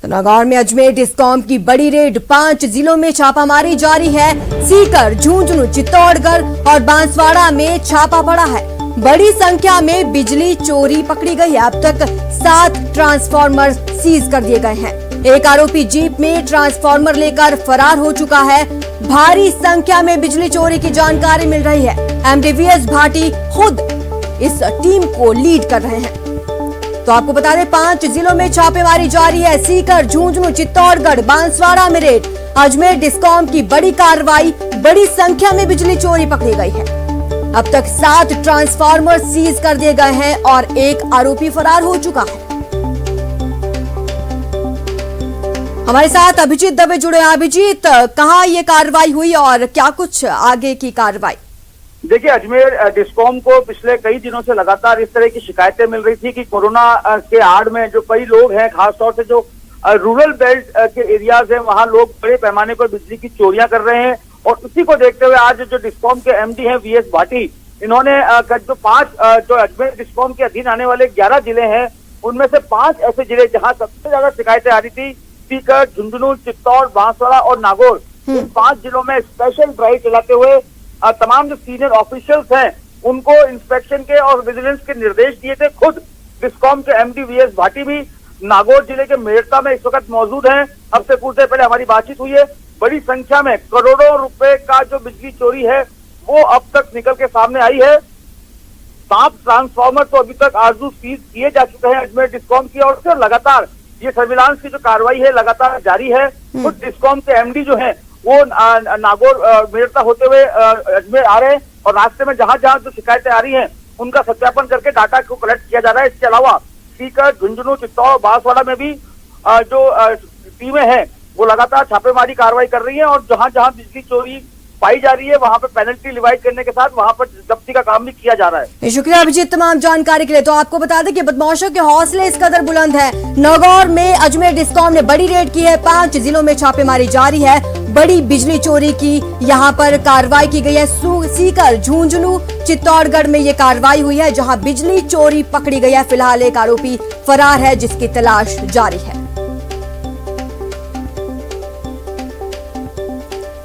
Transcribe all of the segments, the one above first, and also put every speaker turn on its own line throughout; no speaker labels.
तो नागौर में अजमेर डिस्कॉम की बड़ी रेड, 5 जिलों में छापामारी जारी है। सीकर, झुंझुनू, चित्तौड़गढ़ और बांसवाड़ा में छापा पड़ा है। बड़ी संख्या में बिजली चोरी पकड़ी गई है। अब तक 7 ट्रांसफार्मर सीज कर दिए गए हैं। एक आरोपी जीप में ट्रांसफार्मर लेकर फरार हो चुका है। भारी संख्या में बिजली चोरी की जानकारी मिल रही है। एमडीवीएस भाटी खुद इस टीम को लीड कर रहे हैं। तो आपको बता दें, 5 जिलों में छापेमारी जारी है। सीकर, झुंझुनू, चित्तौड़गढ़, बांसवाड़ा में रेड। अजमेर डिस्कॉम की बड़ी कार्रवाई, बड़ी संख्या में बिजली चोरी पकड़ी गई है। अब तक 7 ट्रांसफार्मर सीज कर दिए गए हैं और एक आरोपी फरार हो चुका है। हमारे साथ अभिजीत दवे जुड़े हैं। अभिजीत, कहां ये कार्रवाई हुई और क्या कुछ आगे की कार्रवाई?
देखिए, अजमेर डिस्कॉम को पिछले कई दिनों से लगातार इस तरह की शिकायतें मिल रही थी कि कोरोना के आड़ में जो कई लोग हैं, खासतौर से जो रूरल बेल्ट के एरियाज हैं, वहां लोग बड़े पैमाने पर बिजली की चोरियां कर रहे हैं। और उसी को देखते हुए आज जो डिस्कॉम के एमडी हैं वीएस भाटी, इन्होंने जो 5 जो अजमेर डिस्कॉम के अधीन आने वाले 11 जिले हैं, उनमें से 5 ऐसे जिले जहां सबसे ज्यादा शिकायतें आ रही थी, सीकर, झुंझुनू, चित्तौड़, बांसवाड़ा और नागौर, इन 5 जिलों में स्पेशल ड्राइव चलाते हुए तमाम जो सीनियर ऑफिशियल्स हैं उनको इंस्पेक्शन के और विजिलेंस के निर्देश दिए थे। खुद डिस्कॉम के एमडी वीएस भाटी भी नागौर जिले के मेड़ता में इस वक्त मौजूद हैं। अब से कुछ देर पहले हमारी बातचीत हुई है। बड़ी संख्या में करोड़ों रुपए का जो बिजली चोरी है वो अब तक निकल के सामने आई है। 7 ट्रांसफार्मर तो अभी तक आरजू सीज किए जा चुके हैं अजमेर डिस्कॉम की ओर से। लगातार ये सर्विलांस की जो कार्रवाई है लगातार जारी है। खुद डिस्कॉम के एमडी जो है वो नागौर मेड़ता होते हुए अजमेर आ रहे हैं और रास्ते में जहां जहां जो शिकायतें आ रही हैं उनका सत्यापन करके डाटा को कलेक्ट किया जा रहा है। इसके अलावा सीकर, झुंझुनू, चित्तौड़, बांसवाड़ा में भी जो टीमें हैं वो लगातार छापेमारी कार्रवाई कर रही हैं और जहां जहां बिजली चोरी पाई जा रही है वहां पर पेनल्टी डिवाइड करने के साथ वहां पर जब्ती का काम भी किया जा रहा है।
शुक्रिया अभिजीत तमाम जानकारी के लिए। तो आपको बता दें कि बदमाशों के हौसले इस कदर बुलंद है। नागौर में अजमेर डिस्कॉम ने बड़ी रेड की है। 5 जिलों में छापेमारी जारी है। बड़ी बिजली चोरी की यहां पर कार्रवाई की गई है। सीकर, झुंझुनू, चित्तौड़गढ़ में ये कार्रवाई हुई है जहां बिजली चोरी पकड़ी गई है। फिलहाल एक आरोपी फरार है जिसकी तलाश जारी है।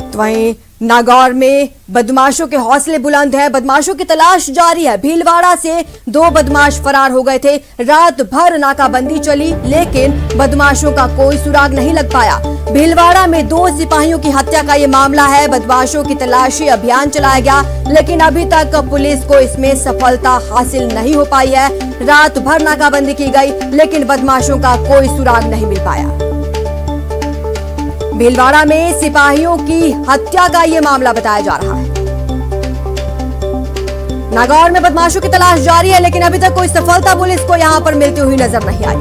तो वहीं नागौर में बदमाशों के हौसले बुलंद है। बदमाशों की तलाश जारी है। भीलवाड़ा से 2 बदमाश फरार हो गए थे। रात भर नाकाबंदी चली लेकिन बदमाशों का कोई सुराग नहीं लग पाया। भीलवाड़ा में 2 सिपाहियों की हत्या का ये मामला है। बदमाशों की तलाशी अभियान चलाया गया लेकिन अभी तक पुलिस को इसमें सफलता हासिल नहीं हो पाई है। रात भर नाकाबंदी की गई लेकिन बदमाशों का कोई सुराग नहीं मिल पाया। भीलवाड़ा में सिपाहियों की हत्या का ये मामला बताया जा रहा है। नागौर में बदमाशों की तलाश जारी है लेकिन अभी तक कोई सफलता पुलिस को यहां पर मिलती हुई नजर नहीं आई।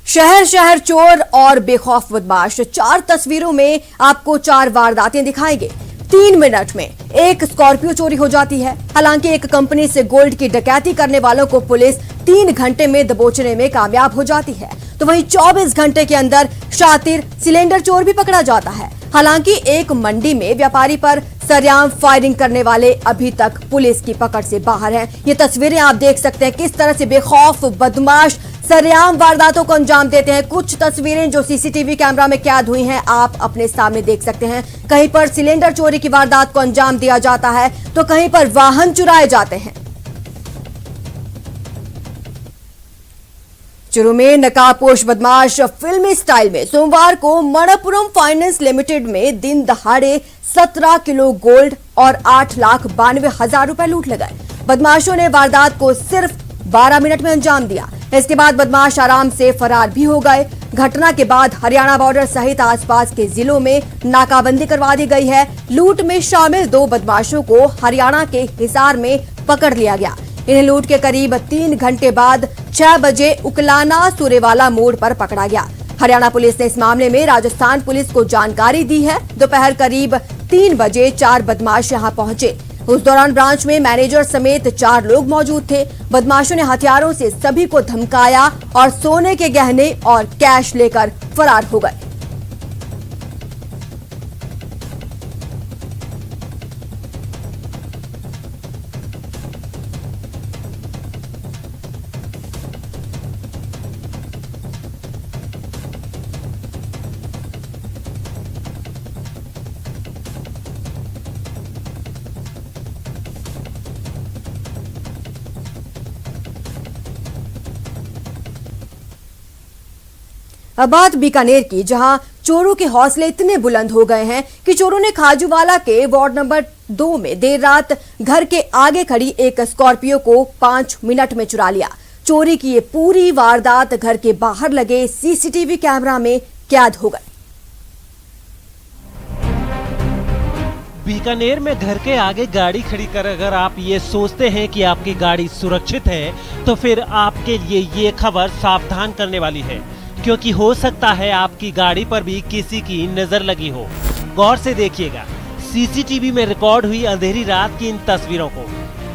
शहर शहर चोर और बेखौफ बदमाश, 4 तस्वीरों में आपको 4 वारदातें दिखाएंगे। 3 मिनट में एक स्कॉर्पियो चोरी हो जाती है। हालांकि एक कंपनी से गोल्ड की डकैती करने वालों को पुलिस 3 घंटे में दबोचने में कामयाब हो जाती है। तो वहीं 24 घंटे के अंदर शातिर सिलेंडर चोर भी पकड़ा जाता है। हालांकि एक मंडी में व्यापारी पर सरेआम फायरिंग करने वाले अभी तक पुलिस की पकड़ से बाहर हैं। ये तस्वीरें आप देख सकते हैं किस तरह से बेखौफ बदमाश सरेआम वारदातों को अंजाम देते हैं। कुछ तस्वीरें जो सीसीटीवी कैमरा में कैद हुई हैं आप अपने सामने देख सकते हैं। कहीं पर सिलेंडर चोरी की वारदात को अंजाम दिया जाता है तो कहीं पर वाहन चुराए जाते हैं। चुरू में नकाबपोश बदमाश फिल्मी स्टाइल में सोमवार को मणप्पुरम फाइनेंस लिमिटेड में दिन दहाड़े 17 किलो गोल्ड और 8,92,000 रुपए लूट लगाए। बदमाशों ने वारदात को सिर्फ 12 मिनट में अंजाम दिया। इसके बाद बदमाश आराम से फरार भी हो गए। घटना के बाद हरियाणा बॉर्डर सहित आसपास के जिलों में नाकाबंदी करवा दी गई है। लूट में शामिल 2 बदमाशों को हरियाणा के हिसार में पकड़ लिया गया। इन्हें लूट के करीब 3 घंटे बाद 6 बजे उकलाना सुरेवाला मोड़ पर पकड़ा गया। हरियाणा पुलिस ने इस मामले में राजस्थान पुलिस को जानकारी दी है। दोपहर करीब 3 बजे 4 बदमाश यहां पहुंचे। उस दौरान ब्रांच में मैनेजर समेत 4 लोग मौजूद थे। बदमाशों ने हथियारों से सभी को धमकाया और सोने के गहने और कैश लेकर फरार हो गए। अब बात बीकानेर की, जहां चोरों के हौसले इतने बुलंद हो गए हैं कि चोरों ने खाजूवाला के वार्ड नंबर 2 में देर रात घर के आगे खड़ी एक स्कॉर्पियो को 5 मिनट में चुरा लिया। चोरी की ये पूरी वारदात घर के बाहर लगे सीसीटीवी कैमरा में कैद हो गई।
बीकानेर में घर के आगे गाड़ी खड़ी कर अगर आप ये सोचते हैं कि आपकी गाड़ी सुरक्षित है, तो फिर आपके लिए ये खबर सावधान करने वाली है, क्योंकि हो सकता है आपकी गाड़ी पर भी किसी की नजर लगी हो। गौर से देखिएगा सीसीटीवी में रिकॉर्ड हुई अंधेरी रात की इन तस्वीरों को।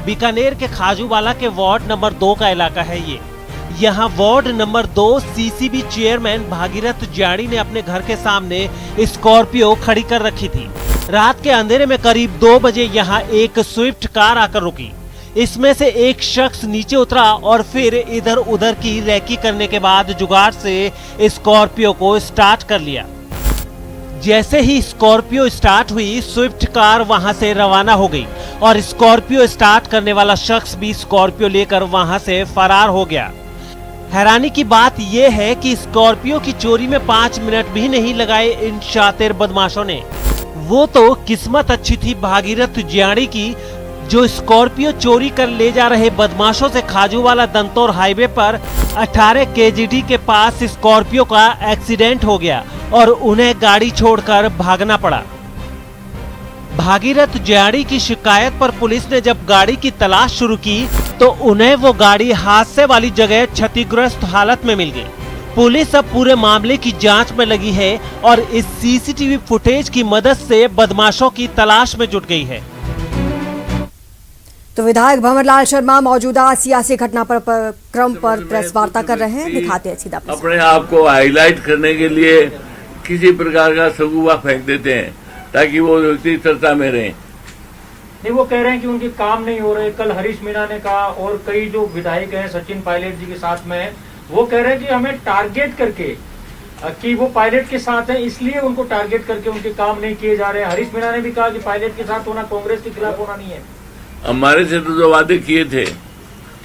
बीकानेर के खाजूवाला के वार्ड नंबर 2 का इलाका है ये। यहाँ ward number 2 CCB chairman Bhagirath Jyani ने अपने घर के सामने स्कॉर्पियो खड़ी कर रखी थी। रात के अंधेरे में करीब 2 बजे यहाँ एक स्विफ्ट कार आकर रुकी। इसमें से एक शख्स नीचे उतरा और फिर इधर उधर की रैकी करने के बाद जुगाड़ से स्कॉर्पियो को स्टार्ट कर लिया। जैसे ही स्कॉर्पियो स्टार्ट हुई, स्विफ्ट कार वहां से रवाना हो गई और स्कॉर्पियो स्टार्ट करने वाला शख्स भी स्कॉर्पियो लेकर वहां से फरार हो गया। हैरानी की बात यह है कि स्कॉर्पियो की चोरी में 5 मिनट भी नहीं लगाए इन शातिर बदमाशों ने। वो तो किस्मत अच्छी थी भागीरथ ज्याणी की, जो स्कॉर्पियो चोरी कर ले जा रहे बदमाशों से खाजूवाला दंतौर हाईवे पर 18 केजीडी के पास स्कॉर्पियो का एक्सीडेंट हो गया और उन्हें गाड़ी छोड़कर भागना पड़ा। भागीरथ ज्याणी की शिकायत पर पुलिस ने जब गाड़ी की तलाश शुरू की तो उन्हें वो गाड़ी हादसे वाली जगह क्षतिग्रस्त हालत में मिल गई। पुलिस अब पूरे मामले की जांच में लगी है और इस सीसीटीवी फुटेज की मदद से बदमाशों की तलाश में जुट गई है।
तो विधायक भंवरलाल शर्मा मौजूदा सियासी घटनाक्रम पर प्रेस वार्ता कर रहे हैं। दिखाते हैं सीधा प्रसारण।
अपने आप को हाईलाइट करने के लिए किसी प्रकार का सगुआ फेंक देते हैं ताकि वो व्यक्ति चर्चा में रहे।
नहीं, वो कह रहे हैं कि उनके काम नहीं हो रहे। कल हरीश मीणा ने कहा और कई जो विधायक हैं सचिन पायलट जी के साथ में, वो कह रहे हैं कि हमें टारगेट करके कि वो पायलट के साथ है इसलिए उनको टारगेट करके उनके काम नहीं किए जा रहे हैं। हरीश मीणा ने भी कहा कि पायलट के साथ होना कांग्रेस के खिलाफ होना नहीं है।
हमारे से तो जो वादे किए थे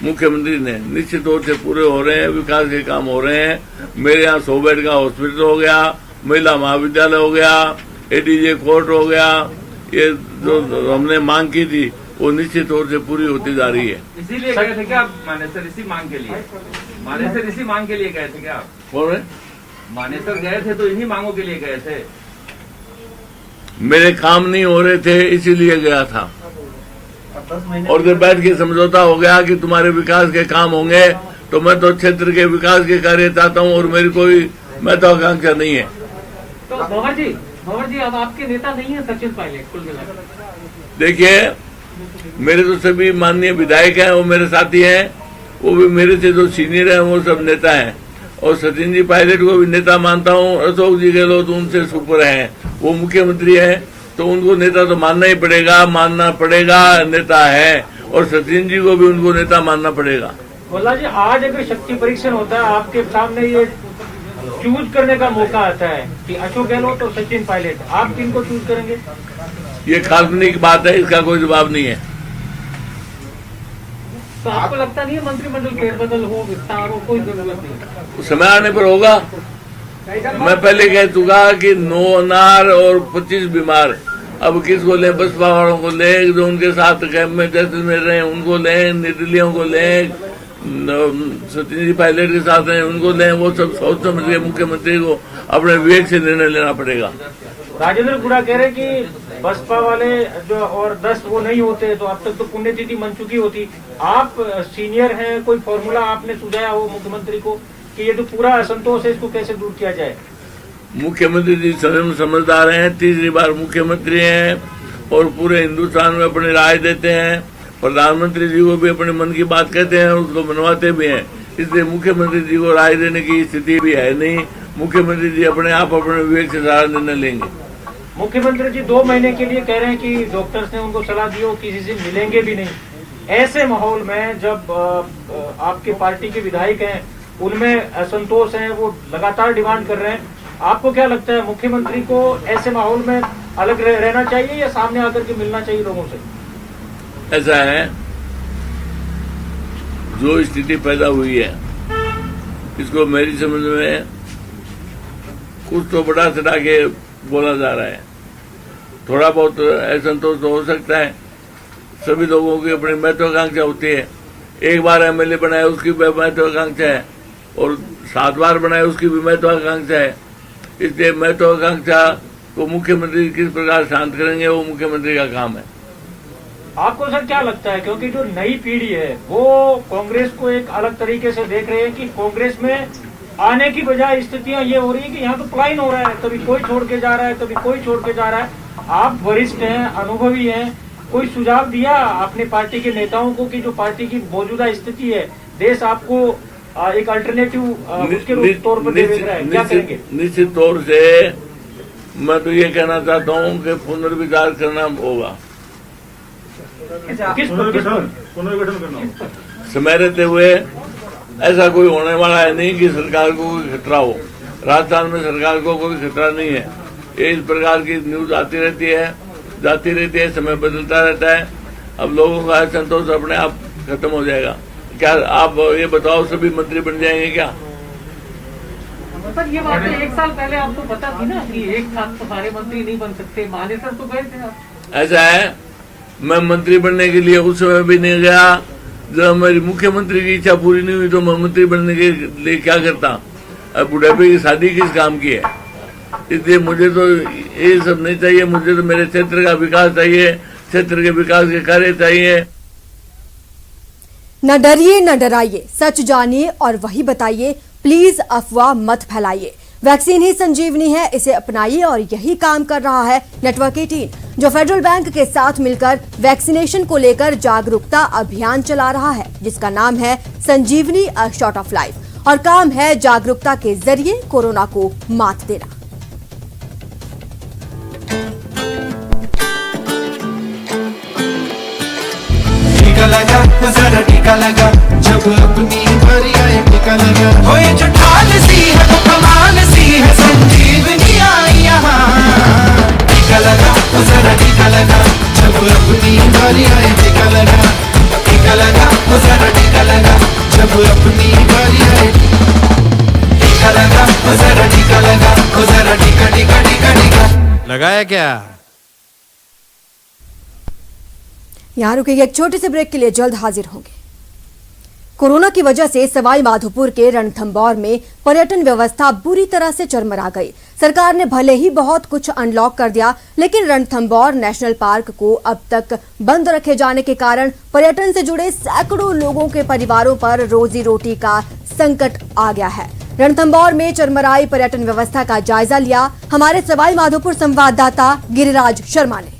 मुख्यमंत्री ने निश्चित तौर से पूरे हो रहे हैं, विकास के काम हो रहे हैं। मेरे यहाँ 100 बेड का हॉस्पिटल हो गया, महिला महाविद्यालय हो गया, एडीजे कोर्ट हो गया। ये जो हमने मांग की थी वो निश्चित तौर से पूरी होती जा रही है।
इसीलिए गए थे क्या आप मानेसर इसी मांग के लिए? मानेसर इसी मांग के लिए गए थे क्या आप?
बोल रहे
मानेसर गए थे तो इन्हीं मांगों के लिए गए थे?
मेरे काम नहीं हो रहे थे इसीलिए गया था और जब बैठ के समझौता हो गया कि तुम्हारे विकास के काम होंगे तो मैं तो क्षेत्र के विकास के कार्य चाहता हूँ और मेरी कोई महत्वाकांक्षा नहीं है।
तो भंवर जी अब आपके नेता नहीं है सचिन पायलट कुल मिलाकर?
देखिए, मेरे तो सभी माननीय विधायक हैं, वो मेरे साथी हैं, वो भी मेरे से जो सीनियर हैं वो सब नेता हैं और सचिन जी पायलट को भी नेता मानता हूँ। अशोक जी गहलोत उनसे सुपर हैं, वो मुख्यमंत्री हैं, तो उनको नेता तो मानना ही पड़ेगा, मानना पड़ेगा, नेता है और सचिन जी को भी उनको नेता मानना पड़ेगा।
भोला जी, आज अगर शक्ति परीक्षण होता है आपके सामने ये चूज करने का मौका आता है कि अशोक गहलोत और सचिन पायलट, आप किनको चूज करेंगे?
ये काल्पनिक बात है, इसका कोई जवाब नहीं है।
तो आपको लगता नहीं है मंत्रिमंडल फेरबदल हो, विस्तार हो, कोई जरूरत नहीं?
समय आने पर होगा। मैं पहले कह चुका कि 9 अनार और 25 बीमार। अब किसको लें? बसपा वालों को लें, जो उनके साथ कैंप में जैसे रहे उनको लें, निर्दलीयों को लें, सचिन जी पायलट के साथ हैं उनको लें। वो सब सोच समझ के मुख्यमंत्री को अपने विवेक से निर्णय लेना पड़ेगा।
राजेंद्र गुड़ा कह रहे कि बसपा वाले जो और 10 वो नहीं होते तो अब तक तो पुण्यतिथि मन चुकी होती। आप सीनियर हैं, कोई फॉर्मूला आपने सुझाया हो मुख्यमंत्री को कि ये जो पूरा असंतोष है इसको कैसे दूर किया जाए?
मुख्यमंत्री जी स्वयं समझदार हैं, तीसरी बार मुख्यमंत्री हैं और पूरे हिंदुस्तान में अपनी राय देते हैं। प्रधानमंत्री जी को भी अपने मन की बात कहते हैं, उसको मनवाते भी हैं। इसलिए मुख्यमंत्री जी को राय देने की स्थिति भी है नहीं। मुख्यमंत्री जी अपने आप अपने विवेक से सारा निर्णय लेंगे।
मुख्यमंत्री जी 2 महीने के लिए कह रहे हैं कि डॉक्टर्स ने उनको सलाह दी हो किसी से मिलेंगे भी नहीं। ऐसे माहौल में जब आपके पार्टी के विधायक हैं उनमें असंतोष है, वो लगातार डिमांड कर रहे हैं, आपको क्या लगता है मुख्यमंत्री को ऐसे माहौल में अलग रहना चाहिए या सामने आकर के मिलना चाहिए लोगों से?
ऐसा है, जो स्थिति पैदा हुई है इसको मेरी समझ में कुछ तो बढ़ा चढ़ा के बोला जा रहा है। थोड़ा बहुत असंतोष तो हो सकता है, सभी लोगों की अपनी महत्वाकांक्षा होती है। एक बार एमएलए बनाए उसकी भी महत्वाकांक्षा है और 7 बार बनाए उसकी भी महत्वाकांक्षा है। इसलिए महत्वाकांक्षा को मुख्यमंत्री किस प्रकार शांत करेंगे वो मुख्यमंत्री का काम है।
आपको सर क्या लगता है, क्योंकि जो नई पीढ़ी है वो कांग्रेस को एक अलग तरीके से देख रहे हैं कि कांग्रेस में आने की बजाय स्थितियां ये हो रही है कि यहाँ तो पलायन हो रहा है, कभी कोई छोड़ के जा रहा है, कभी कोई छोड़ के जा रहा है। आप वरिष्ठ हैं, अनुभवी हैं, कोई सुझाव दिया अपने पार्टी के नेताओं को कि जो पार्टी की मौजूदा स्थिति है, देश आपको एक अल्टरनेटिव उसके तौर पर देख रहा है, क्या करेंगे?
निश्चित तौर से मैं तो ये कहना चाहता हूँ कि पुनर्विचार करना होगा।
किस
समय रहते हुए ऐसा कोई होने वाला है नहीं कि सरकार को कोई खतरा हो। राजस्थान में सरकार को कोई खतरा नहीं है। ये इस प्रकार की न्यूज आती रहती है, जाती रहती है, समय बदलता रहता है। अब लोगों का असंतोष अपने आप खत्म हो जाएगा। क्या आप ये बताओ, सभी मंत्री बन जाएंगे क्या?
सर ये बात 1 साल पहले आपको पता थी ना कि एक साथ तो सारे मंत्री नहीं बन सकते, मानेसर तो गए थे आप।
ऐसा है, मैं मंत्री बनने के लिए उस समय भी नहीं गया जब मेरी मुख्यमंत्री की इच्छा पूरी नहीं हुई तो मैं मंत्री बनने के लिए क्या करता। अब बुढ़ापे की शादी किस काम की है? इसलिए मुझे तो ये सब नहीं चाहिए। मुझे तो मेरे क्षेत्र का विकास चाहिए, क्षेत्र के विकास के कार्य चाहिए।
न डरिए न डराइए, सच जानिए और वही बताइए। प्लीज अफवाह मत फैलाइए। वैक्सीन ही संजीवनी है, इसे अपनाइए और यही काम कर रहा है नेटवर्क 18, जो फेडरल बैंक के साथ मिलकर वैक्सीनेशन को लेकर जागरूकता अभियान चला रहा है, जिसका नाम है संजीवनी अ शॉट ऑफ लाइफ, और काम है जागरूकता के जरिए कोरोना को मात देना।
टीका लगा तो जरा टीका लगा, जब अपनी बारी आए टीका लगा। हो ये जो ढाल सी है वो कमाल सी है, संजीवनी आई यहाँ। टीका लगा तो जरा टीका लगा, जब अपनी बारी आए टीका लगा। टीका लगा तो जरा टीका लगा, जब अपनी बारी आए। टीका लगा तो जरा टीका लगा, तो जरा टीका टीका टीका टीका लगाया क्या?
यहां रुकेंगे एक छोटे से ब्रेक के लिए, जल्द हाजिर होंगे। कोरोना की वजह से सवाई माधोपुर के रणथंभौर में पर्यटन व्यवस्था बुरी तरह से चरमरा गई। सरकार ने भले ही बहुत कुछ अनलॉक कर दिया, लेकिन रणथंभौर नेशनल पार्क को अब तक बंद रखे जाने के कारण पर्यटन से जुड़े सैकड़ों लोगों के परिवारों पर रोजी रोटी का संकट आ गया है। रणथंभौर में चरमराई पर्यटन व्यवस्था का जायजा लिया हमारे सवाई माधोपुर संवाददाता गिरिराज शर्मा ने।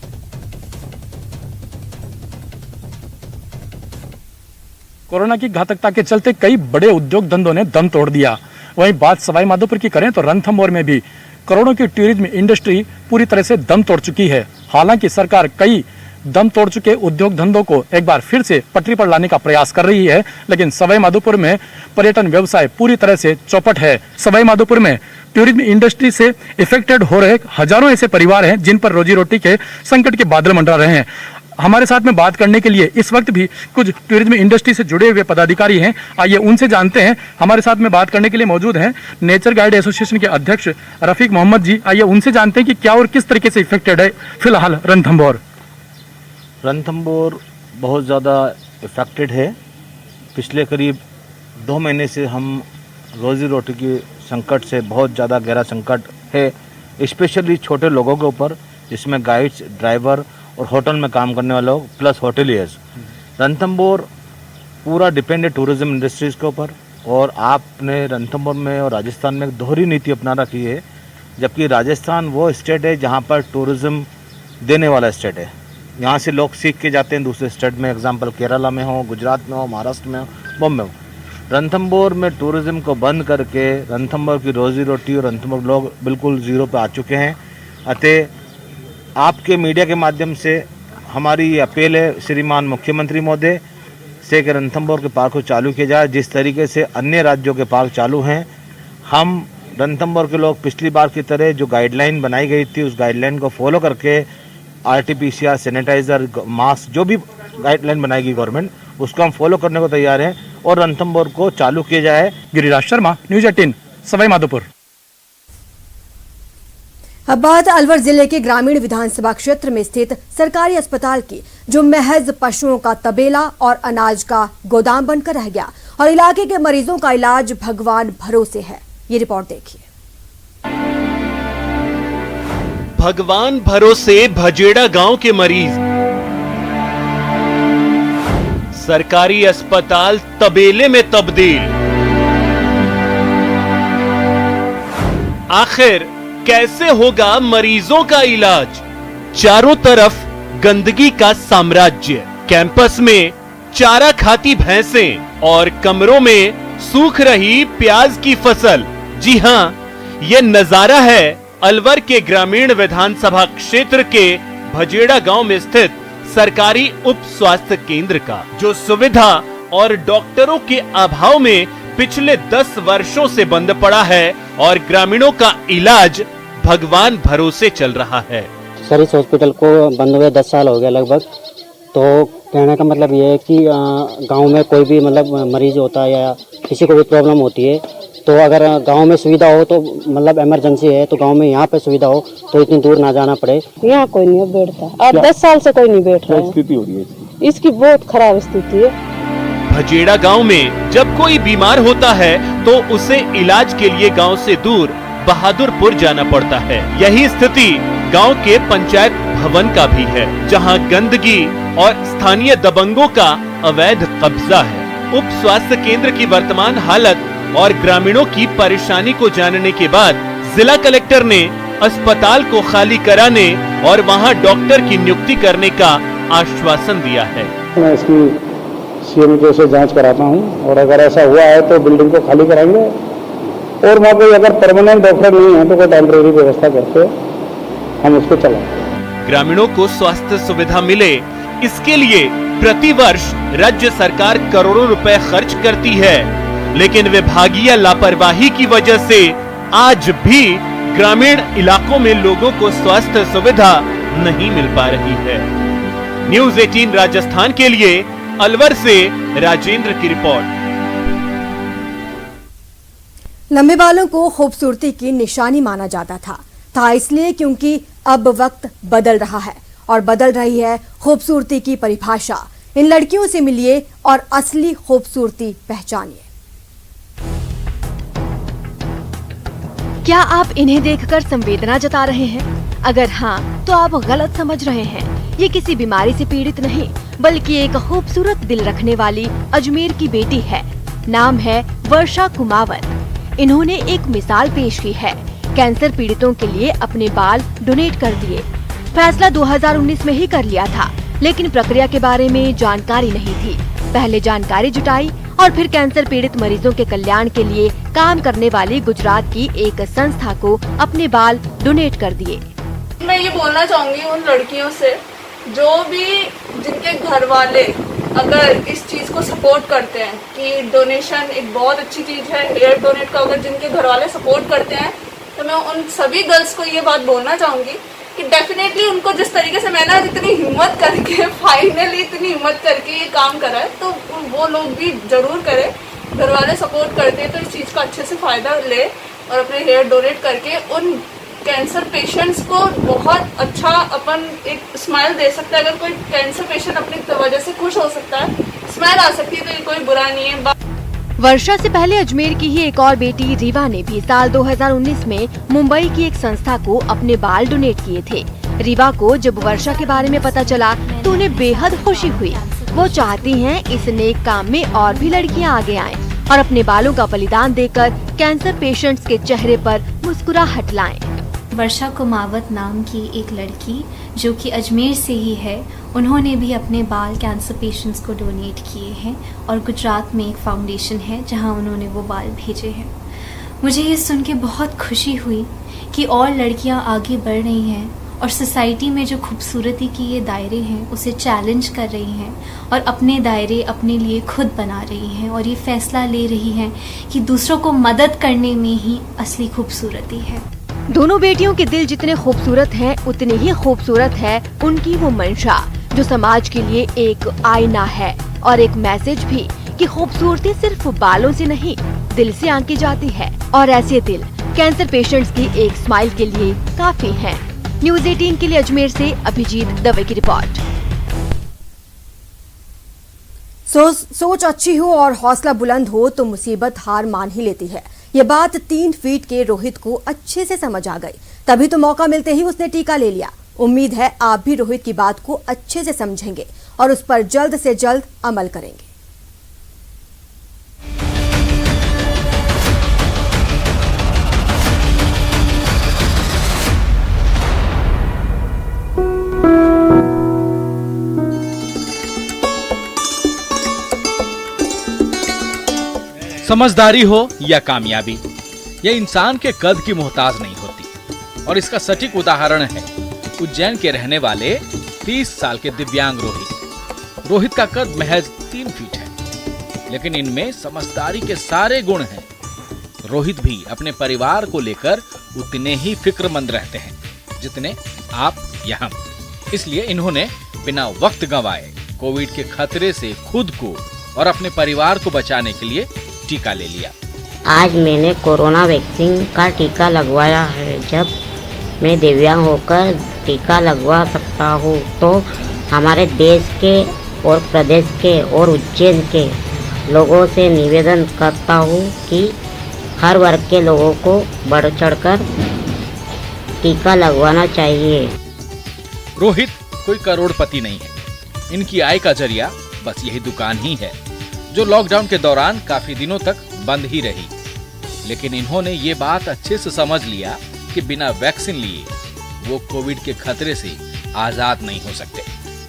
कोरोना की घातकता के चलते कई बड़े उद्योग धंधों ने दम तोड़ दिया। वहीं बात सवाई माधोपुर की करें तो रणथंभौर में भी करोड़ों की टूरिज्म इंडस्ट्री पूरी तरह से दम तोड़ चुकी है। हालांकि सरकार कई दम तोड़ चुके उद्योग धंधों को एक बार फिर से पटरी पर लाने का प्रयास कर रही है, लेकिन सवाई माधोपुर में पर्यटन व्यवसाय पूरी तरह से चौपट है। सवाई माधोपुर में टूरिज्म इंडस्ट्री से इफेक्टेड हो रहे हजारों ऐसे परिवार हैं जिन पर रोजी रोटी के संकट के बादल मंडरा रहे हैं। हमारे साथ में बात करने के लिए इस वक्त भी कुछ टूरिज्म इंडस्ट्री से जुड़े हुए पदाधिकारी हैं। आइए उनसे जानते हैं। हमारे साथ में बात करने के लिए मौजूद हैं नेचर गाइड एसोसिएशन के अध्यक्ष रफीक मोहम्मद जी। आइए उनसे जानते हैं कि क्या और किस तरीके से इफेक्टेड है फिलहाल रणथंभौर।
रणथंभौर बहुत ज़्यादा इफेक्टेड है। पिछले करीब 2 महीने से हम रोजी रोटी की संकट से, बहुत ज़्यादा गहरा संकट है, स्पेशली छोटे लोगों के ऊपर, जिसमें गाइड्स, ड्राइवर और होटल में काम करने वाले लोग प्लस होटलियर्स। रणथंभौर पूरा डिपेंड है टूरिज्म इंडस्ट्रीज़ के ऊपर, और आपने रणथंभौर में और राजस्थान में एक दोहरी नीति अपना रखी है। जबकि राजस्थान वो स्टेट है जहाँ पर टूरिज्म देने वाला स्टेट है। यहाँ से लोग सीख के जाते हैं दूसरे स्टेट में, एग्जाम्पल केरला में हो, गुजरात में हो, महाराष्ट्र में हो, बॉम्बे हो। रणथंभौर में टूरिज्म को बंद करके रणथंभौर की रोजी रोटी और रणथंभौर लोग बिल्कुल ज़ीरो पे आ चुके हैं। अतः आपके मीडिया के माध्यम से हमारी ये अपील है श्रीमान मुख्यमंत्री महोदय से कि रणथंभौर के पार्क को चालू किया जाए, जिस तरीके से अन्य राज्यों के पार्क चालू हैं। हम रणथंभौर के लोग पिछली बार की तरह जो गाइडलाइन बनाई गई थी उस गाइडलाइन को फॉलो करके RT-PCR, सैनिटाइज़र, मास्क, जो भी गाइडलाइन बनाएगी गवर्नमेंट, उसको हम फॉलो करने को तैयार हैं और रणथंभौर को चालू किया जाए।
गिरिराज शर्मा, न्यूज़ 18, सवाई माधोपुर।
अब बात अलवर जिले के ग्रामीण विधानसभा क्षेत्र में स्थित सरकारी अस्पताल की, जो महज पशुओं का तबेला और अनाज का गोदाम बनकर रह गया और इलाके के मरीजों का इलाज भगवान भरोसे है। ये रिपोर्ट देखिए।
भगवान भरोसे भजेड़ा गांव के मरीज, सरकारी अस्पताल तबेले में तब्दील। आखिर कैसे होगा मरीजों का इलाज? चारों तरफ गंदगी का साम्राज्य, कैंपस में चारा खाती भैंसें और कमरों में सूख रही प्याज की फसल। जी हां, ये नजारा है अलवर के ग्रामीण विधानसभा क्षेत्र के भजेड़ा गांव में स्थित सरकारी उप स्वास्थ्य केंद्र का, जो सुविधा और डॉक्टरों के अभाव में पिछले 10 वर्षों से बंद पड़ा है और ग्रामीणों का इलाज भगवान भरोसे चल रहा है।
सर, इस हॉस्पिटल को बंद हुए 10 साल हो गया लगभग। तो कहने का मतलब ये है कि गांव में कोई भी मतलब मरीज होता है या किसी को भी प्रॉब्लम होती है, तो अगर गांव में सुविधा हो तो मतलब इमरजेंसी है तो गांव में यहाँ पे सुविधा हो तो इतनी दूर ना जाना पड़े।
यहाँ कोई नहीं बैठता और 10 साल से कोई नहीं बैठ रहा है। स्थिति हो रही है इसकी बहुत खराब स्थिति है।
भजेड़ा गांव में जब कोई बीमार होता है तो उसे इलाज के लिए गांव से दूर बहादुरपुर जाना पड़ता है। यही स्थिति गांव के पंचायत भवन का भी है, जहां गंदगी और स्थानीय दबंगों का अवैध कब्जा है। उप स्वास्थ्य केंद्र की वर्तमान हालत और ग्रामीणों की परेशानी को जानने के बाद जिला कलेक्टर ने अस्पताल को खाली कराने और वहां डॉक्टर की नियुक्ति करने का आश्वासन दिया है।
मैं इसकी सीएम से जांच कराता हूं और अगर ऐसा हुआ है तो बिल्डिंग को खाली कराएंगे और वहाँ पे अगर परमानेंट डॉक्टर नहीं है तो कोई टेम्परेरी व्यवस्था करके हम उसको चलाएं।
ग्रामीणों को स्वास्थ्य सुविधा मिले, इसके लिए प्रति वर्ष राज्य सरकार करोड़ों रुपए खर्च करती है, लेकिन विभागीय लापरवाही की वजह से आज भी ग्रामीण इलाकों में लोगों को स्वास्थ्य सुविधा नहीं मिल पा रही है। न्यूज़ 18 राजस्थान के लिए अलवर से राजेंद्र की रिपोर्ट।
लंबे बालों को खूबसूरती की निशानी माना जाता था इसलिए क्योंकि अब वक्त बदल रहा है और बदल रही है खूबसूरती की परिभाषा। इन लड़कियों से मिलिए और असली खूबसूरती पहचानिए। क्या आप इन्हें देखकर संवेदना जता रहे हैं? अगर हाँ, तो आप गलत समझ रहे हैं। ये किसी बीमारी से पीड़ित नहीं, बल्कि एक खूबसूरत दिल रखने वाली अजमेर की बेटी है। नाम है वर्षा कुमावत। इन्होंने एक मिसाल पेश की है। कैंसर पीड़ितों के लिए अपने बाल डोनेट कर दिए। फैसला 2019 में ही कर लिया था, लेकिन प्रक्रिया के बारे में जानकारी नहीं थी। पहले जानकारी जुटाई और फिर कैंसर पीड़ित मरीजों के कल्याण के लिए काम करने वाली गुजरात की एक संस्था को अपने बाल डोनेट कर दिए।
मैं ये बोलना चाहूँगी उन लड़कियों से जो भी जिनके घर वाले अगर इस चीज़ को सपोर्ट करते हैं कि डोनेशन एक बहुत अच्छी चीज़ है, हेयर डोनेट का अगर जिनके घर वाले सपोर्ट करते हैं, तो मैं उन सभी गर्ल्स को ये बात बोलना चाहूँगी कि डेफिनेटली उनको जिस तरीके से मैंने आज इतनी हिम्मत करके फाइनली इतनी हिम्मत करके ये काम करा है, तो वो लोग भी जरूर करें। घर वाले सपोर्ट करते हैं तो इस चीज़ का अच्छे से फ़ायदा ले और अपने हेयर डोनेट करके उन कैंसर पेशेंट्स को बहुत अच्छा अपन एक स्माइल दे सकता है। अगर कोई कैंसर पेशेंट अपनी वजह से खुश हो सकता है, स्माइल आ सकती है, तो ये कोई बुरा नहीं है।
वर्षा से पहले अजमेर की ही एक और बेटी रीवा ने भी साल 2019 में मुंबई की एक संस्था को अपने बाल डोनेट किए थे। रीवा को जब वर्षा के बारे में पता चला तो उन्हें बेहद खुशी हुई। वो चाहती हैं इस नेक काम में और भी लड़कियां आगे आएं और अपने बालों का बलिदान देकर कैंसर पेशेंट्स के चेहरे पर मुस्कुराहट लाएं।
वर्षा कुमावत नाम की एक लड़की जो कि अजमेर से ही है, उन्होंने भी अपने बाल कैंसर पेशेंट्स को डोनेट किए हैं और गुजरात में एक फाउंडेशन है जहां उन्होंने वो बाल भेजे हैं। मुझे ये सुन के बहुत खुशी हुई कि और लड़कियां आगे बढ़ रही हैं और सोसाइटी में जो खूबसूरती की ये दायरे हैं उसे चैलेंज कर रही हैं और अपने दायरे अपने लिए खुद बना रही हैं और ये फैसला ले रही हैं कि दूसरों को मदद करने में ही असली खूबसूरती है।
दोनों बेटियों के दिल जितने खूबसूरत हैं, उतनी ही खूबसूरत है उनकी वो मंशा, जो समाज के लिए एक आईना है और एक मैसेज भी कि खूबसूरती सिर्फ बालों से नहीं, दिल से आंकी जाती है। और ऐसे दिल कैंसर पेशेंट्स की एक स्माइल के लिए काफी हैं। न्यूज 18 के लिए अजमेर से अभिजीत दवे की रिपोर्ट। सोच अच्छी हो और हौसला बुलंद हो तो मुसीबत हार मान ही लेती है। ये बात 3 फीट के रोहित को अच्छे से समझ आ गई, तभी तो मौका मिलते ही उसने टीका ले लिया। उम्मीद है आप भी रोहित की बात को अच्छे से समझेंगे और उस पर जल्द से जल्द अमल करेंगे।
समझदारी हो या कामयाबी, यह इंसान के कद की मोहताज नहीं होती और इसका सटीक उदाहरण है उज्जैन के रहने वाले 30 साल के दिव्यांग रोहित का कद महज 3 फीट है, लेकिन इनमें समझदारी के सारे गुण हैं। रोहित भी अपने परिवार को लेकर उतने ही फिक्रमंद रहते हैं जितने आप या हम। इसलिए इन्होंने बिना वक्त गंवाए कोविड के खतरे से खुद को और अपने परिवार को बचाने के लिए टीका ले लिया।
आज मैंने कोरोना वैक्सीन का टीका लगवाया है। जब मैं दिव्यांग होकर टीका लगवा सकता हूँ तो हमारे देश के और प्रदेश के और उज्जैन के लोगों से निवेदन करता हूँ कि हर वर्ग के लोगों को बढ़ चढ़कर टीका लगवाना चाहिए।
रोहित कोई करोड़पति नहीं है, इनकी आय का जरिया बस यही दुकान ही है जो लॉकडाउन के दौरान काफी दिनों तक बंद ही रही। लेकिन इन्होंने ये बात अच्छे से समझ लिया कि बिना वैक्सीन लिए वो कोविड के खतरे से आजाद नहीं हो सकते,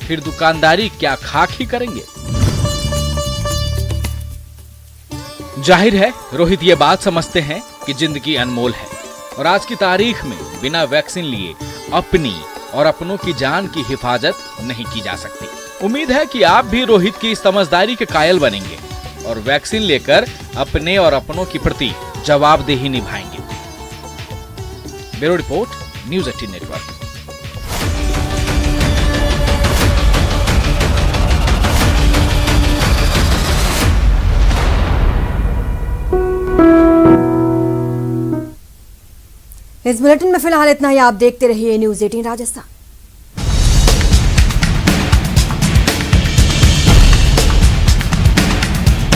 फिर दुकानदारी क्या खाक ही करेंगे। जाहिर है रोहित ये बात समझते हैं कि जिंदगी अनमोल है और आज की तारीख में बिना वैक्सीन लिए अपनी और अपनों की जान की हिफाजत नहीं की जा सकती। उम्मीद है कि आप भी रोहित की समझदारी के कायल बनेंगे और वैक्सीन लेकर अपने और अपनों के प्रति जवाबदेही निभाएंगे। Bureau report, news 18 network.
इस बुलेटिन में फिलहाल इतना ही। आप देखते रहिए न्यूज 18 राजस्थान।